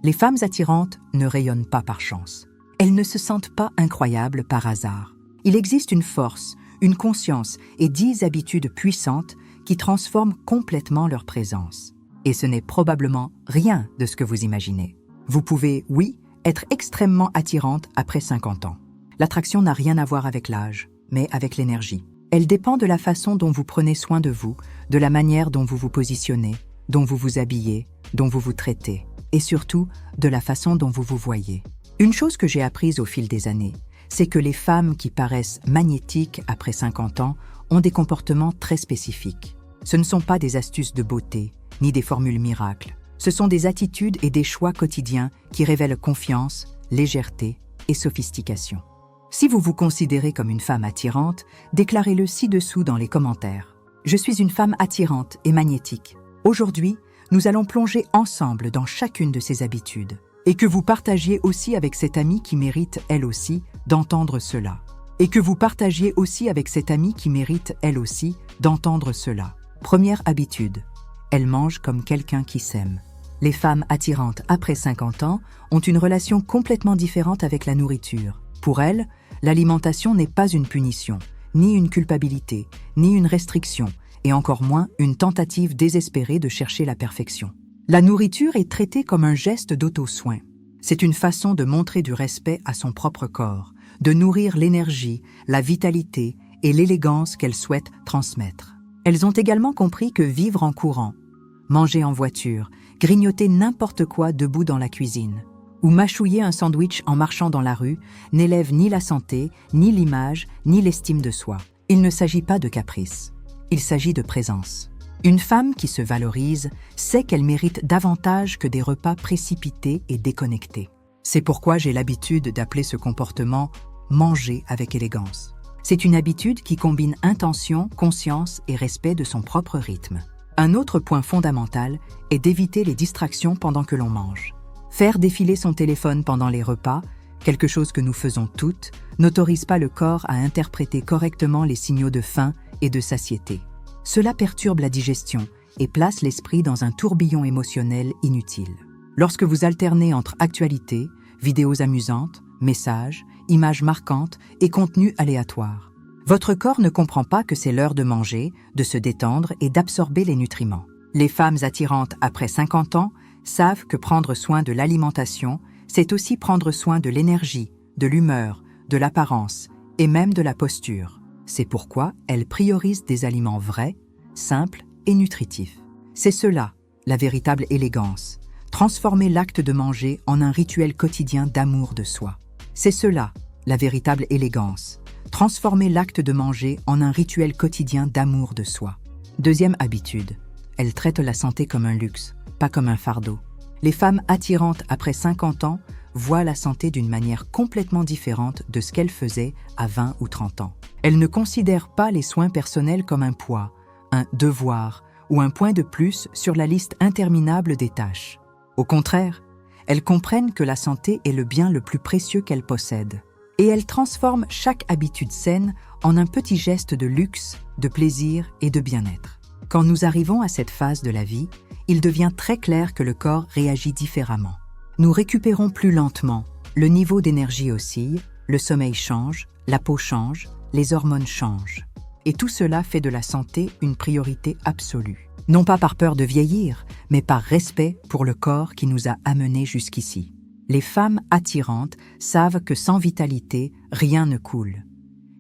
Les femmes attirantes ne rayonnent pas par chance. Elles ne se sentent pas incroyables par hasard. Il existe une force, une conscience et 10 habitudes puissantes qui transforment complètement leur présence. Et ce n'est probablement rien de ce que vous imaginez. Vous pouvez, oui, être extrêmement attirante après 50 ans. L'attraction n'a rien à voir avec l'âge, mais avec l'énergie. Elle dépend de la façon dont vous prenez soin de vous, de la manière dont vous vous positionnez, dont vous vous habillez, dont vous vous traitez, et surtout de la façon dont vous vous voyez. Une chose que j'ai apprise au fil des années, c'est que les femmes qui paraissent magnétiques après 50 ans ont des comportements très spécifiques. Ce ne sont pas des astuces de beauté, ni des formules miracles. Ce sont des attitudes et des choix quotidiens qui révèlent confiance, légèreté et sophistication. Si vous vous considérez comme une femme attirante, déclarez-le ci-dessous dans les commentaires. Je suis une femme attirante et magnétique. Aujourd'hui, nous allons plonger ensemble dans chacune de ces habitudes. Et que vous partagiez aussi avec cette amie qui mérite, elle aussi, d'entendre cela. Et que vous partagiez aussi avec cette amie qui mérite, elle aussi, d'entendre cela. Première habitude. Elle mange comme quelqu'un qui s'aime. Les femmes attirantes après 50 ans ont une relation complètement différente avec la nourriture. Pour elles, l'alimentation n'est pas une punition, ni une culpabilité, ni une restriction, et encore moins une tentative désespérée de chercher la perfection. La nourriture est traitée comme un geste d'auto-soin. C'est une façon de montrer du respect à son propre corps, de nourrir l'énergie, la vitalité et l'élégance qu'elles souhaitent transmettre. Elles ont également compris que vivre en courant, manger en voiture, grignoter n'importe quoi debout dans la cuisine, ou mâchouiller un sandwich en marchant dans la rue n'élève ni la santé, ni l'image, ni l'estime de soi. Il ne s'agit pas de caprice, il s'agit de présence. Une femme qui se valorise sait qu'elle mérite davantage que des repas précipités et déconnectés. C'est pourquoi j'ai l'habitude d'appeler ce comportement « manger avec élégance ». C'est une habitude qui combine intention, conscience et respect de son propre rythme. Un autre point fondamental est d'éviter les distractions pendant que l'on mange. Faire défiler son téléphone pendant les repas, quelque chose que nous faisons toutes, n'autorise pas le corps à interpréter correctement les signaux de faim et de satiété. Cela perturbe la digestion et place l'esprit dans un tourbillon émotionnel inutile. Lorsque vous alternez entre actualités, vidéos amusantes, messages, images marquantes et contenus aléatoires, votre corps ne comprend pas que c'est l'heure de manger, de se détendre et d'absorber les nutriments. Les femmes attirantes après 50 ans savent que prendre soin de l'alimentation, c'est aussi prendre soin de l'énergie, de l'humeur, de l'apparence et même de la posture. C'est pourquoi elles priorisent des aliments vrais, simples et nutritifs. C'est cela, la véritable élégance, transformer l'acte de manger en un rituel quotidien d'amour de soi. C'est cela, la véritable élégance, transformer l'acte de manger en un rituel quotidien d'amour de soi. Deuxième habitude, elles traitent la santé comme un luxe, pas comme un fardeau. Les femmes attirantes après 50 ans voient la santé d'une manière complètement différente de ce qu'elles faisaient à 20 ou 30 ans. Elles ne considèrent pas les soins personnels comme un poids, un devoir ou un point de plus sur la liste interminable des tâches. Au contraire, elles comprennent que la santé est le bien le plus précieux qu'elles possèdent. Et elles transforment chaque habitude saine en un petit geste de luxe, de plaisir et de bien-être. Quand nous arrivons à cette phase de la vie, il devient très clair que le corps réagit différemment. Nous récupérons plus lentement, le niveau d'énergie oscille, le sommeil change, la peau change, les hormones changent. Et tout cela fait de la santé une priorité absolue. Non pas par peur de vieillir, mais par respect pour le corps qui nous a amenés jusqu'ici. Les femmes attirantes savent que sans vitalité, rien ne coule.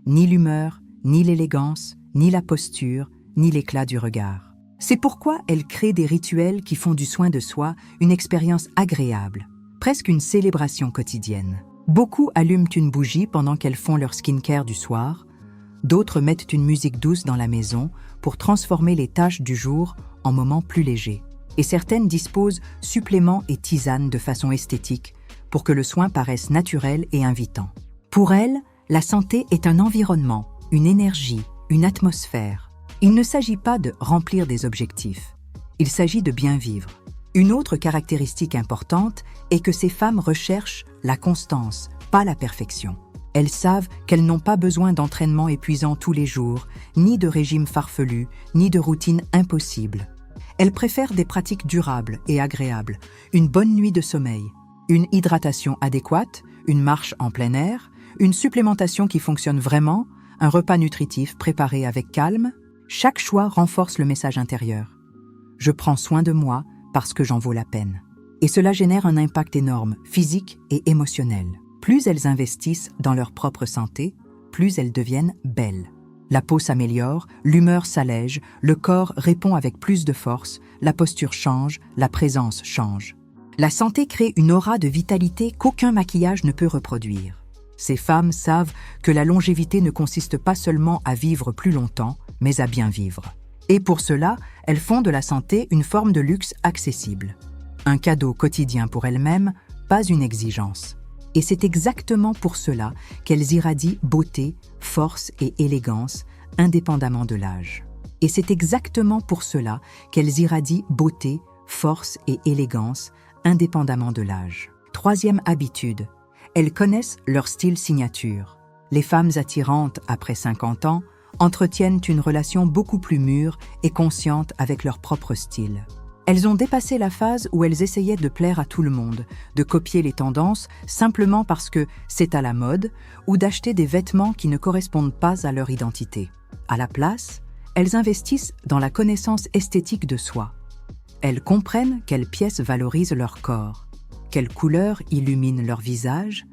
Ni l'humeur, ni l'élégance, ni la posture, ni l'éclat du regard. C'est pourquoi elles créent des rituels qui font du soin de soi une expérience agréable, presque une célébration quotidienne. Beaucoup allument une bougie pendant qu'elles font leur skincare du soir, d'autres mettent une musique douce dans la maison pour transformer les tâches du jour en moments plus légers. Et certaines disposent suppléments et tisanes de façon esthétique pour que le soin paraisse naturel et invitant. Pour elles, la santé est un environnement, une énergie, une atmosphère. Il ne s'agit pas de remplir des objectifs, il s'agit de bien vivre. Une autre caractéristique importante est que ces femmes recherchent la constance, pas la perfection. Elles savent qu'elles n'ont pas besoin d'entraînement épuisant tous les jours, ni de régime farfelu, ni de routine impossible. Elles préfèrent des pratiques durables et agréables, une bonne nuit de sommeil, une hydratation adéquate, une marche en plein air, une supplémentation qui fonctionne vraiment, un repas nutritif préparé avec calme. Chaque choix renforce le message intérieur. Je prends soin de moi parce que j'en vaux la peine. Et cela génère un impact énorme, physique et émotionnel. Plus elles investissent dans leur propre santé, plus elles deviennent belles. La peau s'améliore, l'humeur s'allège, le corps répond avec plus de force, la posture change, la présence change. La santé crée une aura de vitalité qu'aucun maquillage ne peut reproduire. Ces femmes savent que la longévité ne consiste pas seulement à vivre plus longtemps, mais à bien vivre. Et pour cela, elles font de la santé une forme de luxe accessible. Un cadeau quotidien pour elles-mêmes, pas une exigence. Et c'est exactement pour cela qu'elles irradient beauté, force et élégance, indépendamment de l'âge. Et c'est exactement pour cela qu'elles irradient beauté, force et élégance, indépendamment de l'âge. Troisième habitude, elles connaissent leur style signature. Les femmes attirantes après 50 ans entretiennent une relation beaucoup plus mûre et consciente avec leur propre style. Elles ont dépassé la phase où elles essayaient de plaire à tout le monde, de copier les tendances simplement parce que c'est à la mode ou d'acheter des vêtements qui ne correspondent pas à leur identité. À la place, elles investissent dans la connaissance esthétique de soi. Elles comprennent quelles pièces valorisent leur corps, quelles couleurs illuminent leur visage,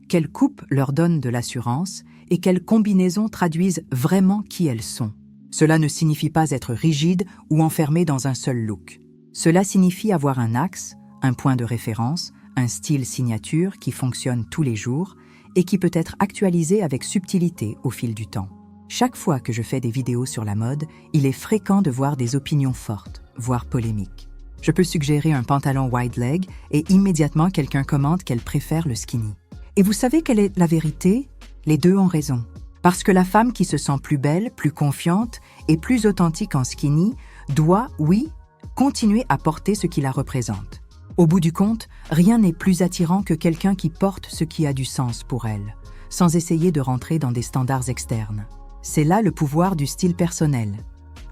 quelles coupes leur donnent de l'assurance et quelles combinaisons traduisent vraiment qui elles sont. Cela ne signifie pas être rigide ou enfermé dans un seul look. Cela signifie avoir un axe, un point de référence, un style signature qui fonctionne tous les jours et qui peut être actualisé avec subtilité au fil du temps. Chaque fois que je fais des vidéos sur la mode, il est fréquent de voir des opinions fortes, voire polémiques. Je peux suggérer un pantalon wide leg et immédiatement quelqu'un commente qu'elle préfère le skinny. Et vous savez quelle est la vérité? Les deux ont raison. Parce que la femme qui se sent plus belle, plus confiante et plus authentique en skinny doit, oui, continuer à porter ce qui la représente. Au bout du compte, rien n'est plus attirant que quelqu'un qui porte ce qui a du sens pour elle, sans essayer de rentrer dans des standards externes. C'est là le pouvoir du style personnel.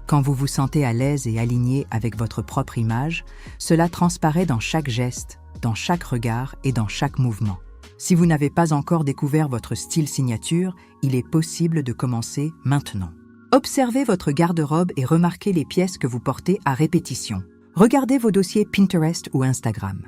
Quand vous vous sentez à l'aise et aligné avec votre propre image, cela transparaît dans chaque geste, dans chaque regard et dans chaque mouvement. Si vous n'avez pas encore découvert votre style signature, il est possible de commencer maintenant. Observez votre garde-robe et remarquez les pièces que vous portez à répétition. Regardez vos dossiers Pinterest ou Instagram.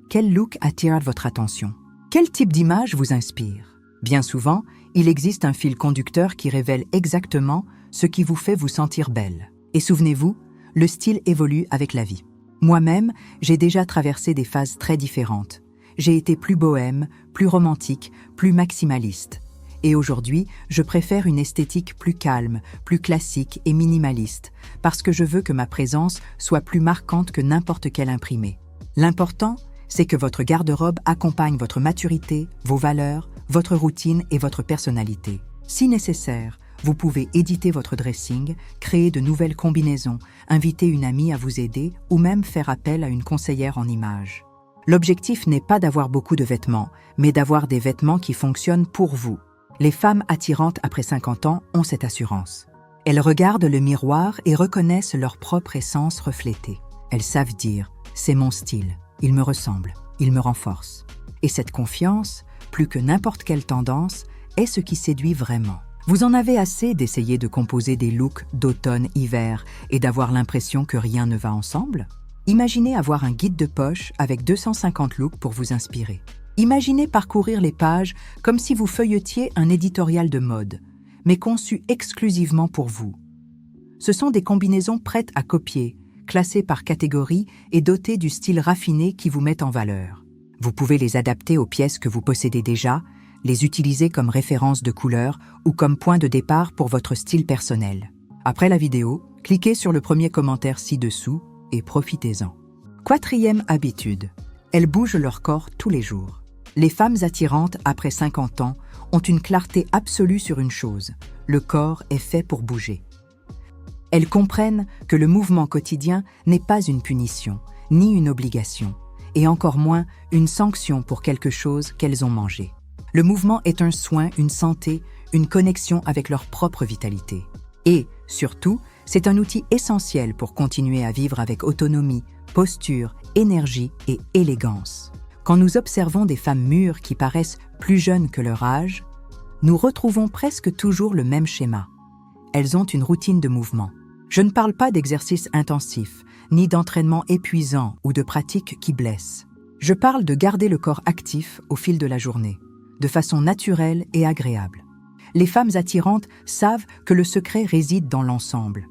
Quel look attire votre attention? Quel type d'image vous inspire? Bien souvent, il existe un fil conducteur qui révèle exactement ce qui vous fait vous sentir belle. Et souvenez-vous, le style évolue avec la vie. Moi-même, j'ai déjà traversé des phases très différentes. J'ai été plus bohème, plus romantique, plus maximaliste. Et aujourd'hui, je préfère une esthétique plus calme, plus classique et minimaliste, parce que je veux que ma présence soit plus marquante que n'importe quel imprimé. L'important, c'est que votre garde-robe accompagne votre maturité, vos valeurs, votre routine et votre personnalité. Si nécessaire, vous pouvez éditer votre dressing, créer de nouvelles combinaisons, inviter une amie à vous aider ou même faire appel à une conseillère en images. L'objectif n'est pas d'avoir beaucoup de vêtements, mais d'avoir des vêtements qui fonctionnent pour vous. Les femmes attirantes après 50 ans ont cette assurance. Elles regardent le miroir et reconnaissent leur propre essence reflétée. Elles savent dire « c'est mon style, il me ressemble, il me renforce ». Et cette confiance, plus que n'importe quelle tendance, est ce qui séduit vraiment. Vous en avez assez d'essayer de composer des looks d'automne-hiver et d'avoir l'impression que rien ne va ensemble? Imaginez avoir un guide de poche avec 250 looks pour vous inspirer. Imaginez parcourir les pages comme si vous feuilletiez un éditorial de mode, mais conçu exclusivement pour vous. Ce sont des combinaisons prêtes à copier, classées par catégorie et dotées du style raffiné qui vous met en valeur. Vous pouvez les adapter aux pièces que vous possédez déjà, les utiliser comme référence de couleur ou comme point de départ pour votre style personnel. Après la vidéo, cliquez sur le premier commentaire ci-dessous et profitez-en. Quatrième habitude. Elles bougent leur corps tous les jours. Les femmes attirantes après 50 ans ont une clarté absolue sur une chose. Le corps est fait pour bouger. Elles comprennent que le mouvement quotidien n'est pas une punition, ni une obligation, et encore moins une sanction pour quelque chose qu'elles ont mangé. Le mouvement est un soin, une santé, une connexion avec leur propre vitalité. Et, surtout, C'est un outil essentiel pour continuer à vivre avec autonomie, posture, énergie et élégance. Quand nous observons des femmes mûres qui paraissent plus jeunes que leur âge, nous retrouvons presque toujours le même schéma. Elles ont une routine de mouvement. Je ne parle pas d'exercices intensifs, ni d'entraînement épuisant ou de pratiques qui blessent. Je parle de garder le corps actif au fil de la journée, de façon naturelle et agréable. Les femmes attirantes savent que le secret réside dans l'ensemble.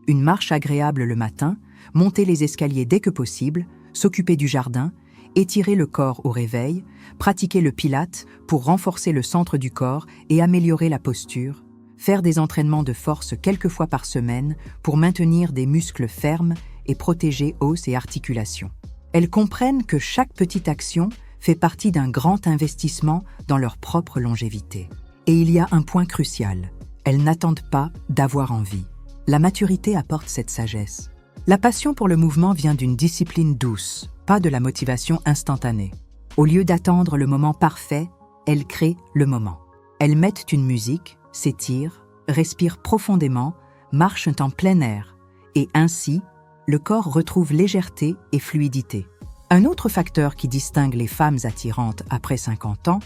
Une marche agréable le matin, monter les escaliers dès que possible, s'occuper du jardin, étirer le corps au réveil, pratiquer le pilate pour renforcer le centre du corps et améliorer la posture, faire des entraînements de force quelques fois par semaine pour maintenir des muscles fermes et protéger os et articulations. Elles comprennent que chaque petite action fait partie d'un grand investissement dans leur propre longévité. Et il y a un point crucial, elles n'attendent pas d'avoir envie. La maturité apporte cette sagesse. La passion pour le mouvement vient d'une discipline douce, pas de la motivation instantanée. Au lieu d'attendre le moment parfait, elles créent le moment. Elles mettent une musique, s'étirent, respirent profondément, marchent en plein air, et ainsi, le corps retrouve légèreté et fluidité. Un autre facteur qui distingue les femmes attirantes après 50 ans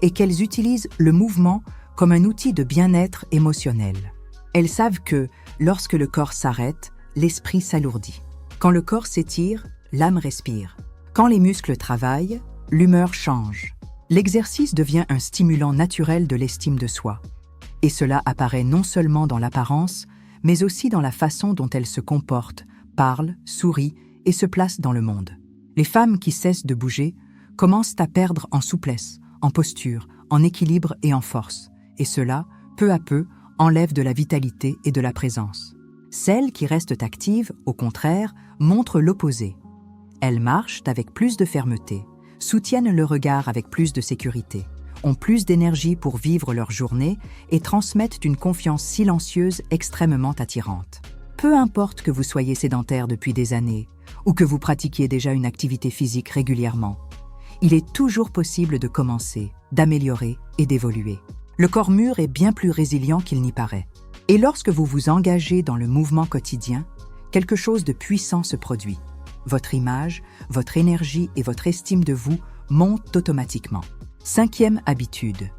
est qu'elles utilisent le mouvement comme un outil de bien-être émotionnel. Elles savent que, lorsque le corps s'arrête, l'esprit s'alourdit. Quand le corps s'étire, l'âme respire. Quand les muscles travaillent, l'humeur change. L'exercice devient un stimulant naturel de l'estime de soi. Et cela apparaît non seulement dans l'apparence, mais aussi dans la façon dont elles se comportent, parlent, sourient et se placent dans le monde. Les femmes qui cessent de bouger commencent à perdre en souplesse, en posture, en équilibre et en force. Et cela, peu à peu, enlève de la vitalité et de la présence. Celles qui restent actives, au contraire, montrent l'opposé. Elles marchent avec plus de fermeté, soutiennent le regard avec plus de sécurité, ont plus d'énergie pour vivre leur journée et transmettent une confiance silencieuse extrêmement attirante. Peu importe que vous soyez sédentaire depuis des années ou que vous pratiquiez déjà une activité physique régulièrement, il est toujours possible de commencer, d'améliorer et d'évoluer. Le corps mûr est bien plus résilient qu'il n'y paraît. Et lorsque vous vous engagez dans le mouvement quotidien, quelque chose de puissant se produit. Votre image, votre énergie et votre estime de vous montent automatiquement. 5e habitude.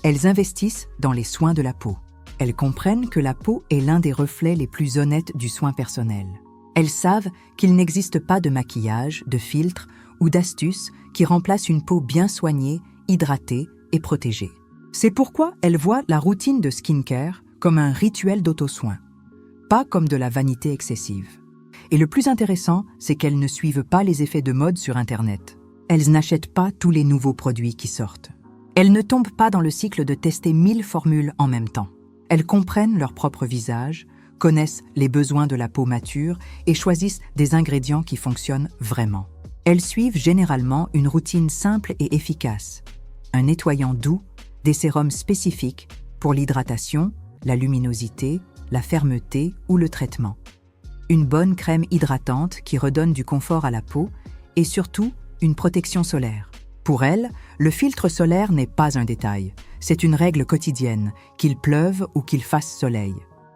Elles investissent dans les soins de la peau. Elles comprennent que la peau est l'un des reflets les plus honnêtes du soin personnel. Elles savent qu'il n'existe pas de maquillage, de filtre ou d'astuce qui remplace une peau bien soignée, hydratée et protégée. C'est pourquoi elles voient la routine de skincare comme un rituel d'auto-soin, pas comme de la vanité excessive. Et le plus intéressant, c'est qu'elles ne suivent pas les effets de mode sur Internet. Elles n'achètent pas tous les nouveaux produits qui sortent. Elles ne tombent pas dans le cycle de tester 1000 formules en même temps. Elles comprennent leur propre visage, connaissent les besoins de la peau mature et choisissent des ingrédients qui fonctionnent vraiment. Elles suivent généralement une routine simple et efficace. Un nettoyant doux, des sérums spécifiques pour l'hydratation, la luminosité, la fermeté ou le traitement. Une bonne crème hydratante qui redonne du confort à la peau et surtout une protection solaire. Pour elles, le filtre solaire n'est pas un détail, c'est une règle quotidienne, qu'il pleuve ou qu'il fasse soleil.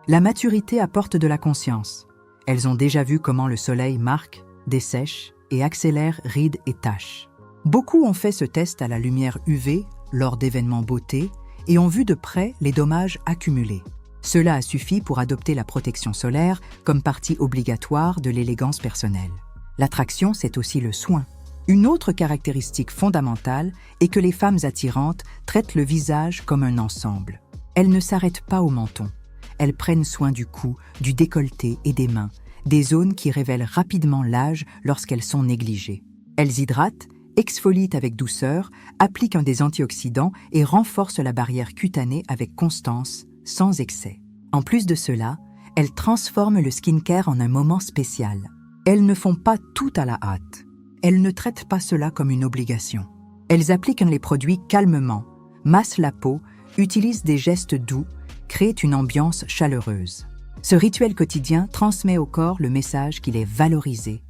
La maturité apporte de la conscience. Elles ont déjà vu comment le soleil marque, dessèche et accélère rides et taches. Beaucoup ont fait ce test à la lumière UV lors d'événements beauté et ont vu de près les dommages accumulés. Cela a suffi pour adopter la protection solaire comme partie obligatoire de l'élégance personnelle. L'attraction, c'est aussi le soin. Une autre caractéristique fondamentale est que les femmes attirantes traitent le visage comme un ensemble. Elles ne s'arrêtent pas au menton. Elles prennent soin du cou, du décolleté et des mains, des zones qui révèlent rapidement l'âge lorsqu'elles sont négligées. Elles hydratent, exfolient avec douceur, appliquent des antioxydants et renforcent la barrière cutanée avec constance, sans excès. En plus de cela, elles transforment le skincare en un moment spécial. Elles ne font pas tout à la hâte. Elles ne traitent pas cela comme une obligation. Elles appliquent les produits calmement, massent la peau, utilisent des gestes doux, créent une ambiance chaleureuse. Ce rituel quotidien transmet au corps le message qu'il est valorisé,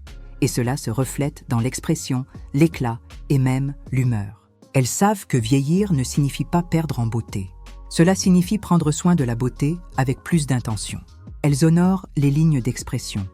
et cela se reflète dans l'expression, l'éclat et même l'humeur. Elles savent que vieillir ne signifie pas perdre en beauté. Cela signifie prendre soin de la beauté avec plus d'intention. Elles honorent les lignes d'expression,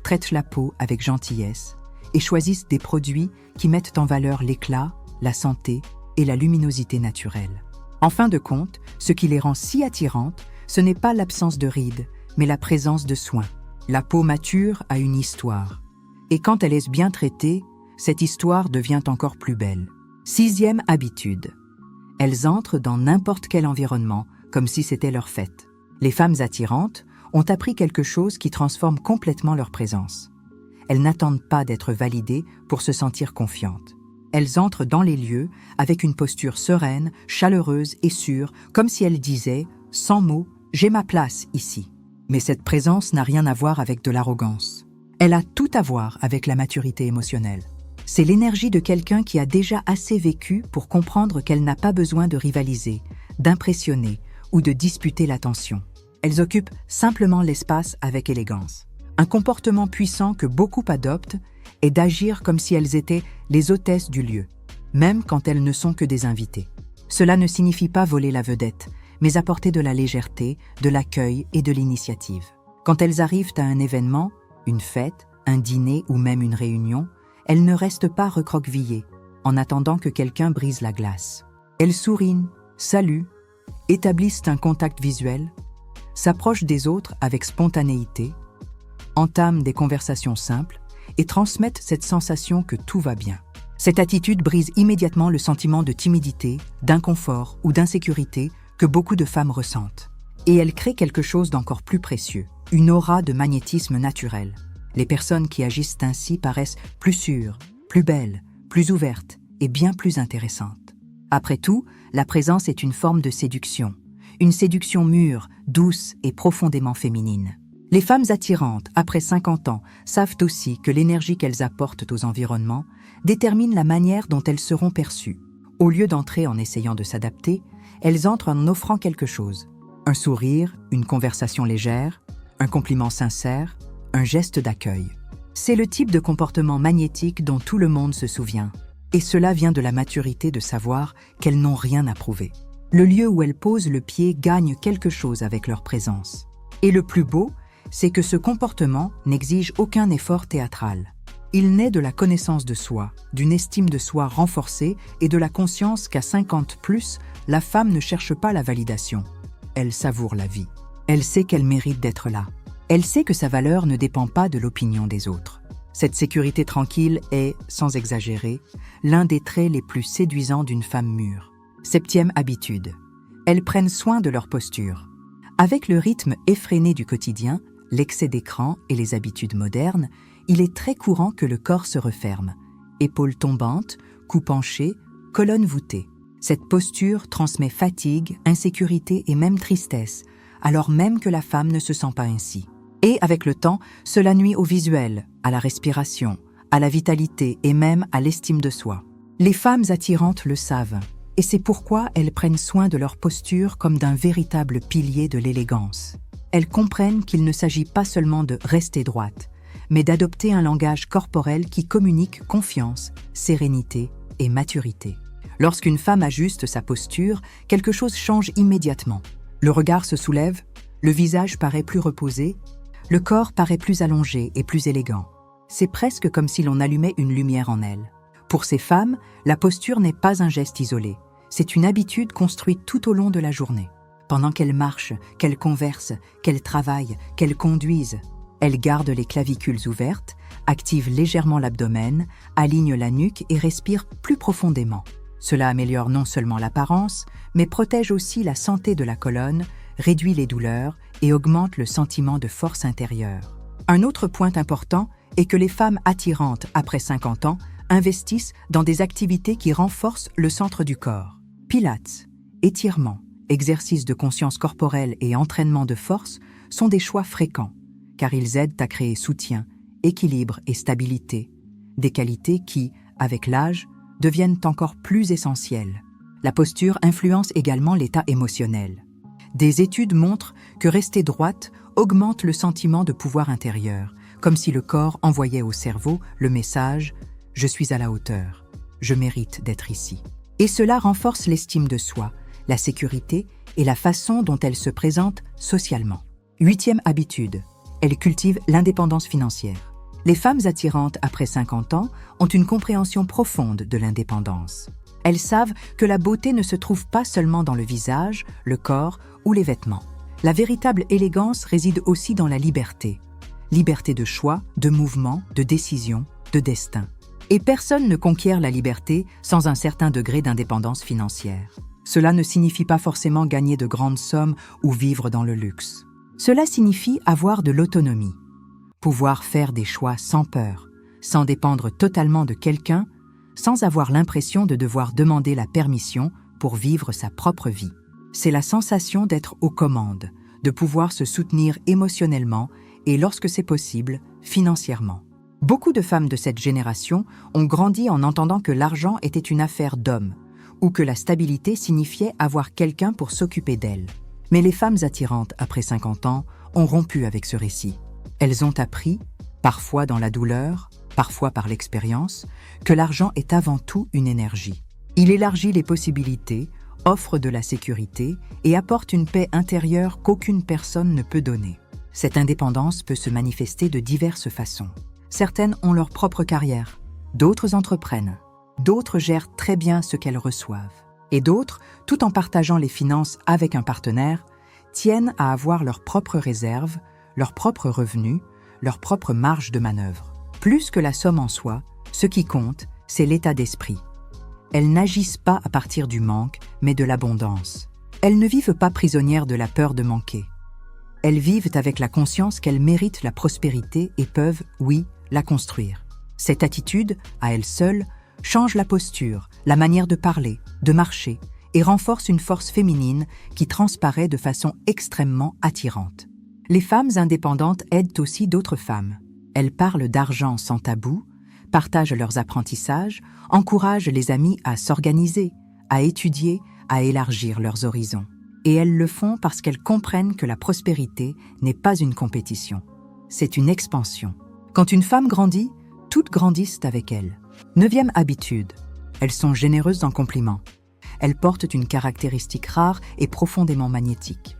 traitent la peau avec gentillesse et choisissent des produits qui mettent en valeur l'éclat, la santé et la luminosité naturelle. En fin de compte, ce qui les rend si attirantes, ce n'est pas l'absence de rides, mais la présence de soins. La peau mature a une histoire. Et quand elle est bien traitée, cette histoire devient encore plus belle. 6e habitude. Elles entrent dans n'importe quel environnement, comme si c'était leur fête. Les femmes attirantes ont appris quelque chose qui transforme complètement leur présence. Elles n'attendent pas d'être validées pour se sentir confiantes. Elles entrent dans les lieux avec une posture sereine, chaleureuse et sûre, comme si elles disaient, sans mots, « j'ai ma place ici ». Mais cette présence n'a rien à voir avec de l'arrogance. Elle a tout à voir avec la maturité émotionnelle. C'est l'énergie de quelqu'un qui a déjà assez vécu pour comprendre qu'elle n'a pas besoin de rivaliser, d'impressionner ou de disputer l'attention. Elles occupent simplement l'espace avec élégance. Un comportement puissant que beaucoup adoptent est d'agir comme si elles étaient les hôtesses du lieu, même quand elles ne sont que des invitées. Cela ne signifie pas voler la vedette, mais apporter de la légèreté, de l'accueil et de l'initiative. Quand elles arrivent à un événement, une fête, un dîner ou même une réunion, elles ne restent pas recroquevillées, en attendant que quelqu'un brise la glace. Elles sourient, saluent, établissent un contact visuel, s'approchent des autres avec spontanéité, entament des conversations simples et transmettent cette sensation que tout va bien. Cette attitude brise immédiatement le sentiment de timidité, d'inconfort ou d'insécurité que beaucoup de femmes ressentent. Et elle crée quelque chose d'encore plus précieux, une aura de magnétisme naturel. Les personnes qui agissent ainsi paraissent plus sûres, plus belles, plus ouvertes et bien plus intéressantes. Après tout, la présence est une forme de séduction, une séduction mûre, douce et profondément féminine. Les femmes attirantes, après 50 ans, savent aussi que l'énergie qu'elles apportent aux environnements détermine la manière dont elles seront perçues. Au lieu d'entrer en essayant de s'adapter, elles entrent en offrant quelque chose. Un sourire, une conversation légère, un compliment sincère, un geste d'accueil. C'est le type de comportement magnétique dont tout le monde se souvient. Et cela vient de la maturité de savoir qu'elles n'ont rien à prouver. Le lieu où elles posent le pied gagne quelque chose avec leur présence. Et le plus beau, c'est que ce comportement n'exige aucun effort théâtral. Il naît de la connaissance de soi, d'une estime de soi renforcée et de la conscience qu'à 50+, la femme ne cherche pas la validation. Elle savoure la vie. Elle sait qu'elle mérite d'être là. Elle sait que sa valeur ne dépend pas de l'opinion des autres. Cette sécurité tranquille est, sans exagérer, l'un des traits les plus séduisants d'une femme mûre. 7e habitude. Elles prennent soin de leur posture. Avec le rythme effréné du quotidien, l'excès d'écran et les habitudes modernes, il est très courant que le corps se referme. Épaules tombantes, cou penché, colonne voûtée. Cette posture transmet fatigue, insécurité et même tristesse, alors même que la femme ne se sent pas ainsi. Et avec le temps, cela nuit au visuel, à la respiration, à la vitalité et même à l'estime de soi. Les femmes attirantes le savent, et c'est pourquoi elles prennent soin de leur posture comme d'un véritable pilier de l'élégance. Elles comprennent qu'il ne s'agit pas seulement de rester droite, mais d'adopter un langage corporel qui communique confiance, sérénité et maturité. Lorsqu'une femme ajuste sa posture, quelque chose change immédiatement. Le regard se soulève, le visage paraît plus reposé, le corps paraît plus allongé et plus élégant. C'est presque comme si l'on allumait une lumière en elles. Pour ces femmes, la posture n'est pas un geste isolé. C'est une habitude construite tout au long de la journée. Pendant qu'elles marchent, qu'elles conversent, qu'elles travaillent, qu'elles conduisent, elles gardent les clavicules ouvertes, activent légèrement l'abdomen, alignent la nuque et respirent plus profondément. Cela améliore non seulement l'apparence, mais protège aussi la santé de la colonne, réduit les douleurs et augmente le sentiment de force intérieure. Un autre point important est que les femmes attirantes après 50 ans investissent dans des activités qui renforcent le centre du corps. Pilates, étirements, exercices de conscience corporelle et entraînement de force sont des choix fréquents, car ils aident à créer soutien, équilibre et stabilité, des qualités qui, avec l'âge, deviennent encore plus essentielles. La posture influence également l'état émotionnel. Des études montrent que rester droite augmente le sentiment de pouvoir intérieur, comme si le corps envoyait au cerveau le message « Je suis à la hauteur, je mérite d'être ici ». Et cela renforce l'estime de soi, la sécurité et la façon dont elle se présente socialement. 8e habitude. Elles cultivent l'indépendance financière. Les femmes attirantes après 50 ans ont une compréhension profonde de l'indépendance. Elles savent que la beauté ne se trouve pas seulement dans le visage, le corps ou les vêtements. La véritable élégance réside aussi dans la liberté. Liberté de choix, de mouvement, de décision, de destin. Et personne ne conquiert la liberté sans un certain degré d'indépendance financière. Cela ne signifie pas forcément gagner de grandes sommes ou vivre dans le luxe. Cela signifie avoir de l'autonomie. Pouvoir faire des choix sans peur, sans dépendre totalement de quelqu'un, sans avoir l'impression de devoir demander la permission pour vivre sa propre vie. C'est la sensation d'être aux commandes, de pouvoir se soutenir émotionnellement et, lorsque c'est possible, financièrement. Beaucoup de femmes de cette génération ont grandi en entendant que l'argent était une affaire d'hommes, ou que la stabilité signifiait avoir quelqu'un pour s'occuper d'elles. Mais les femmes attirantes après 50 ans ont rompu avec ce récit. Elles ont appris, parfois dans la douleur, parfois par l'expérience, que l'argent est avant tout une énergie. Il élargit les possibilités, offre de la sécurité et apporte une paix intérieure qu'aucune personne ne peut donner. Cette indépendance peut se manifester de diverses façons. Certaines ont leur propre carrière, d'autres entreprennent, d'autres gèrent très bien ce qu'elles reçoivent. Et d'autres, tout en partageant les finances avec un partenaire, tiennent à avoir leurs propres réserves, leurs propres revenus, leur propre marge de manœuvre. Plus que la somme en soi, ce qui compte, c'est l'état d'esprit. Elles n'agissent pas à partir du manque, mais de l'abondance. Elles ne vivent pas prisonnières de la peur de manquer. Elles vivent avec la conscience qu'elles méritent la prospérité et peuvent, oui, la construire. Cette attitude, à elle seule, change la posture, la manière de parler, de marcher, et renforce une force féminine qui transparaît de façon extrêmement attirante. Les femmes indépendantes aident aussi d'autres femmes. Elles parlent d'argent sans tabou, partagent leurs apprentissages, encouragent les amis à s'organiser, à étudier, à élargir leurs horizons. Et elles le font parce qu'elles comprennent que la prospérité n'est pas une compétition, c'est une expansion. Quand une femme grandit, toutes grandissent avec elle. 9e habitude. Elles sont généreuses en compliments. Elles portent une caractéristique rare et profondément magnétique.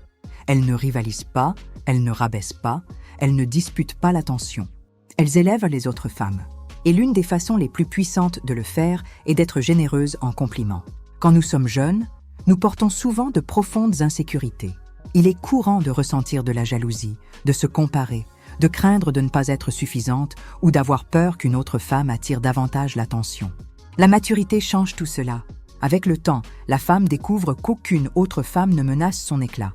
Elles ne rivalisent pas, elles ne rabaissent pas, elles ne disputent pas l'attention. Elles élèvent les autres femmes. Et l'une des façons les plus puissantes de le faire est d'être généreuse en compliments. Quand nous sommes jeunes, nous portons souvent de profondes insécurités. Il est courant de ressentir de la jalousie, de se comparer, de craindre de ne pas être suffisante ou d'avoir peur qu'une autre femme attire davantage l'attention. La maturité change tout cela. Avec le temps, la femme découvre qu'aucune autre femme ne menace son éclat.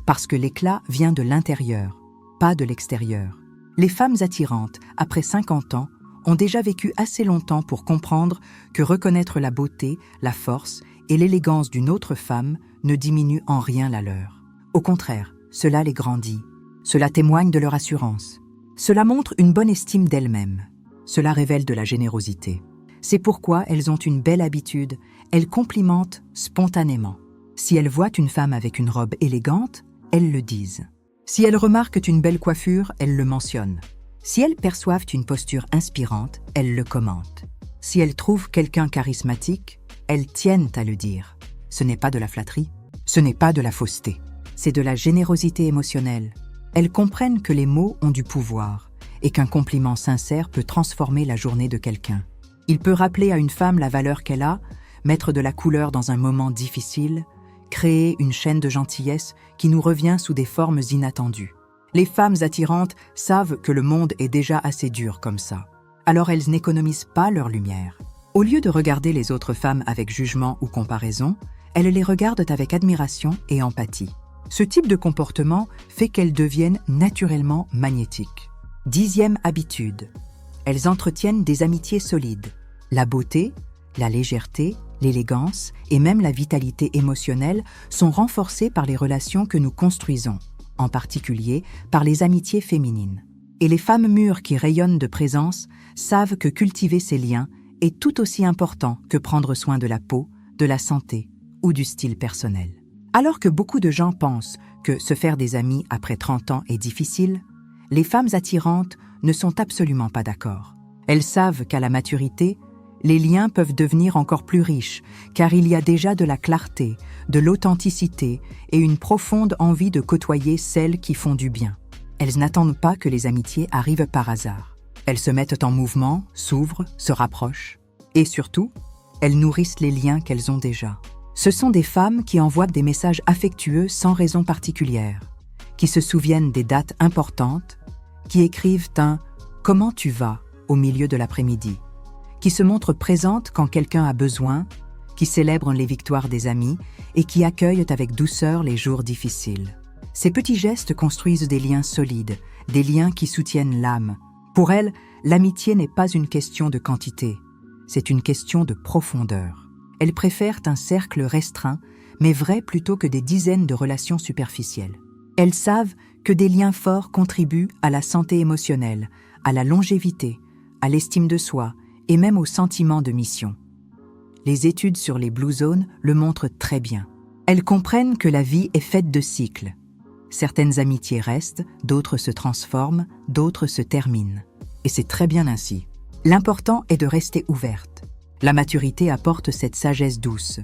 Parce que l'éclat vient de l'intérieur, pas de l'extérieur. Les femmes attirantes, après 50 ans, ont déjà vécu assez longtemps pour comprendre que reconnaître la beauté, la force et l'élégance d'une autre femme ne diminue en rien la leur. Au contraire, cela les grandit. Cela témoigne de leur assurance. Cela montre une bonne estime d'elles-mêmes. Cela révèle de la générosité. C'est pourquoi elles ont une belle habitude, elles complimentent spontanément. Si elles voient une femme avec une robe élégante, elles le disent. Si elles remarquent une belle coiffure, elles le mentionnent. Si elles perçoivent une posture inspirante, elles le commentent. Si elles trouvent quelqu'un charismatique, elles tiennent à le dire. Ce n'est pas de la flatterie, ce n'est pas de la fausseté. C'est de la générosité émotionnelle. Elles comprennent que les mots ont du pouvoir et qu'un compliment sincère peut transformer la journée de quelqu'un. Il peut rappeler à une femme la valeur qu'elle a, mettre de la couleur dans un moment difficile, créer une chaîne de gentillesse qui nous revient sous des formes inattendues. Les femmes attirantes savent que le monde est déjà assez dur comme ça. Alors elles n'économisent pas leur lumière. Au lieu de regarder les autres femmes avec jugement ou comparaison, elles les regardent avec admiration et empathie. Ce type de comportement fait qu'elles deviennent naturellement magnétiques. 10e habitude. Elles entretiennent des amitiés solides. La beauté, la légèreté, l'élégance et même la vitalité émotionnelle sont renforcées par les relations que nous construisons, en particulier par les amitiés féminines. Et les femmes mûres qui rayonnent de présence savent que cultiver ces liens est tout aussi important que prendre soin de la peau, de la santé ou du style personnel. Alors que beaucoup de gens pensent que se faire des amis après 30 ans est difficile, les femmes attirantes ne sont absolument pas d'accord. Elles savent qu'à la maturité, Les liens peuvent devenir encore plus riches, car il y a déjà de la clarté, de l'authenticité et une profonde envie de côtoyer celles qui font du bien. Elles n'attendent pas que les amitiés arrivent par hasard. Elles se mettent en mouvement, s'ouvrent, se rapprochent. Et surtout, elles nourrissent les liens qu'elles ont déjà. Ce sont des femmes qui envoient des messages affectueux sans raison particulière, qui se souviennent des dates importantes, qui écrivent un « Comment tu vas ?» au milieu de l'après-midi, qui se montrent présentes quand quelqu'un a besoin, qui célèbrent les victoires des amis et qui accueillent avec douceur les jours difficiles. Ces petits gestes construisent des liens solides, des liens qui soutiennent l'âme. Pour elles, l'amitié n'est pas une question de quantité, c'est une question de profondeur. Elles préfèrent un cercle restreint, mais vrai plutôt que des dizaines de relations superficielles. Elles savent que des liens forts contribuent à la santé émotionnelle, à la longévité, à l'estime de soi et même au sentiment de mission. Les études sur les Blue Zones le montrent très bien. Elles comprennent que la vie est faite de cycles. Certaines amitiés restent, d'autres se transforment, d'autres se terminent. Et c'est très bien ainsi. L'important est de rester ouverte. La maturité apporte cette sagesse douce.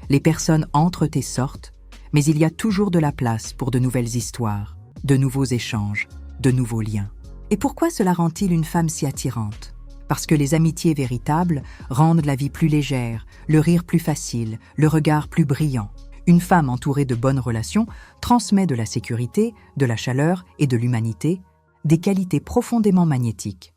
Les personnes entrent et sortent, mais il y a toujours de la place pour de nouvelles histoires, de nouveaux échanges, de nouveaux liens. Et pourquoi cela rend-il une femme si attirante ? Parce que les amitiés véritables rendent la vie plus légère, le rire plus facile, le regard plus brillant. Une femme entourée de bonnes relations transmet de la sécurité, de la chaleur et de l'humanité, des qualités profondément magnétiques.